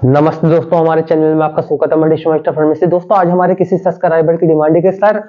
नमस्ते दोस्तों, हमारे चैनल में आपका स्वागत है। Manish master pharmacy. दोस्तों, आज हमारे किसी सब्सक्राइबर की डिमांड है कि सर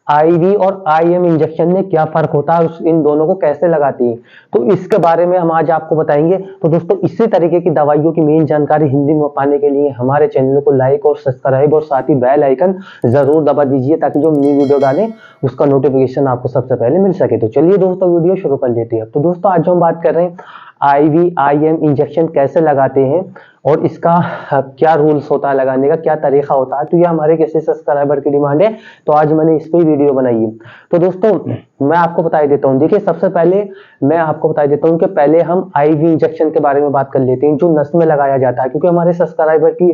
आईवी और आईएम इंजेक्शन में क्या फर्क होता है, इन दोनों को कैसे लगाती है, तो इसके बारे में हम आज आपको बताएंगे। तो दोस्तों, इसी तरीके की दवाइयों की मेन जानकारी हिंदी में पाने के लिए हमारे चैनल को लाइक और सब्सक्राइब और साथ ही बेल आइकन जरूर दबा दीजिए, ताकि जो न्यू वीडियो डालें उसका नोटिफिकेशन आपको सबसे पहले मिल सके। तो चलिए दोस्तों, वीडियो शुरू कर लेते हैं। तो दोस्तों, आज हम बात कर रहे हैं आईवी आईएम इंजेक्शन कैसे लगाते हैं और इसका क्या रूल्स होता है, लगाने का क्या तरीका होता है। तो ये हमारे किसी सब्सक्राइबर की डिमांड है, तो आज मैंने इस पे वीडियो बनाई है। तो दोस्तों, मैं आपको बता देता हूँ। देखिए, सबसे पहले मैं आपको बता देता हूँ कि पहले हम आईवी इंजेक्शन के बारे में बात कर लेते हैं, जो नस में लगाया जाता है। क्योंकि हमारे सब्सक्राइबर की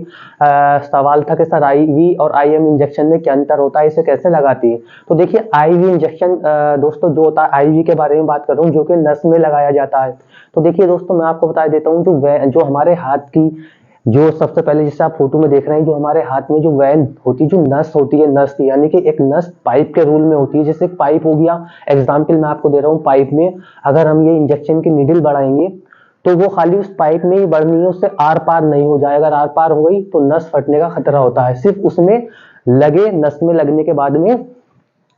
सवाल था कि सर आईवी और आईएम इंजेक्शन में क्या अंतर होता है, इसे कैसे लगाती है। तो देखिए, आईवी इंजेक्शन दोस्तों जो होता है, आईवी के बारे में बात कर रहा हूँ, जो कि नस में लगाया जाता है। तो देखिए दोस्तों, मैं आपको बता देता हूँ, जो हमारे हाथ की, जो सबसे पहले जैसे आप फोटो में देख रहे हैं, जो हमारे हाथ में जो वेन होती है, जो नस होती है, नस यानी कि एक नस पाइप के रूल में होती है। जैसे पाइप हो गया, एग्जाम्पल मैं आपको दे रहा हूँ। पाइप में अगर हम ये इंजेक्शन की निडल बढ़ाएंगे तो वो खाली उस पाइप में ही बढ़नी है, उससे आर पार नहीं हो जाए। अगर आर पार हो गई तो नस फटने का खतरा होता है। सिर्फ उसमें लगे, नस में लगने के बाद में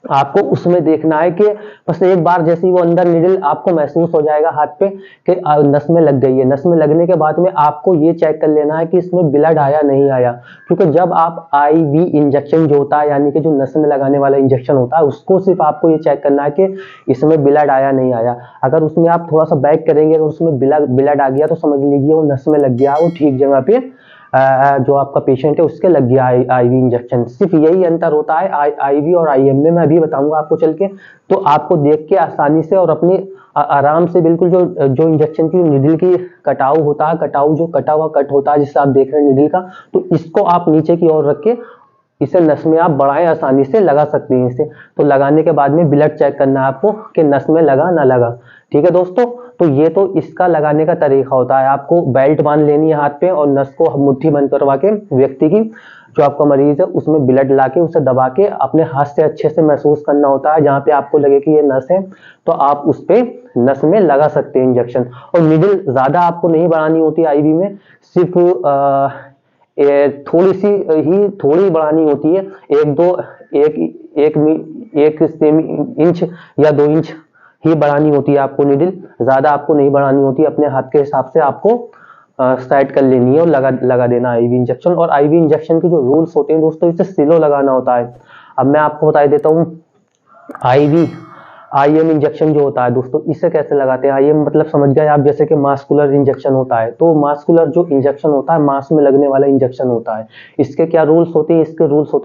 आपको उसमें देखना है कि बस एक बार जैसे ही वो अंदर निडल आपको महसूस हो जाएगा हाथ पे कि नस में लग गई है। नस में लगने के बाद में आपको ये चेक कर लेना है कि इसमें ब्लड आया नहीं आया। क्योंकि जब आप आईवी इंजेक्शन जो होता है, यानी कि जो नस में लगाने वाला इंजेक्शन होता है, उसको सिर्फ आपको ये चेक करना है कि इसमें ब्लड आया नहीं आया। अगर उसमें आप थोड़ा सा बैक करेंगे और उसमें ब्लड आ गया, तो समझ लीजिए वो नस में लग गया, वो ठीक जगह पे जो आपका पेशेंट है उसके लग गया आईवी इंजेक्शन। सिर्फ यही अंतर होता है आईवी और आईएम में। मैं अभी बताऊंगा आपको चल के, तो आपको देख के आसानी से और अपनी आराम से बिल्कुल जो इंजेक्शन की निडल की कटाव होता है, कटाव जो कटा हुआ कट होता है जिससे आप देख रहे हैं निडल का, तो इसको आप नीचे की ओर रख के इसे नस में आप बढ़ाएं, आसानी से लगा सकते हैं इसे। तो लगाने के बाद में ब्लड चेक करना है आपको कि नस में लगा ना लगा। ठीक है दोस्तों, तो ये तो इसका लगाने का तरीका होता है। आपको बेल्ट बांध लेनी है हाथ पे और नस को मुट्ठी बंद करवा के व्यक्ति की, जो आपका मरीज है, उसमें ब्लड लाके उसे दबा के अपने हाथ से अच्छे से महसूस करना होता है। जहां पे आपको लगे कि ये नस है, तो आप उस पे नस में लगा सकते हैं इंजेक्शन। और निडल ज्यादा आपको नहीं बढ़ानी होती आईवी में, सिर्फ थोड़ी सी ही थोड़ी बढ़ानी होती है। एक दो एक एक एक सेमी इंच या 2 इंच ही बढ़ानी होती है आपको निडल, ज्यादा आपको नहीं बढ़ानी होती। अपने हाथ के हिसाब से आपको सेट कर लेनी है और लगा देना आईवी इंजेक्शन। और आईवी इंजेक्शन के जो रूल्स होते हैं दोस्तों, इसे सिलो लगाना होता है। अब मैं आपको बता देता हूँ आईवी आईएम इंजेक्शन जो होता है दोस्तों, इसे कैसे लगाते हैं। आईएम मतलब समझ गए आप, जैसे कि मास्कुलर इंजेक्शन होता है। तो मास्कुलर जो इंजेक्शन होता है, मांस में लगने वाला इंजेक्शन होता है। इसके क्या रूल्स होते हैं, इसके रूल्स होते हैं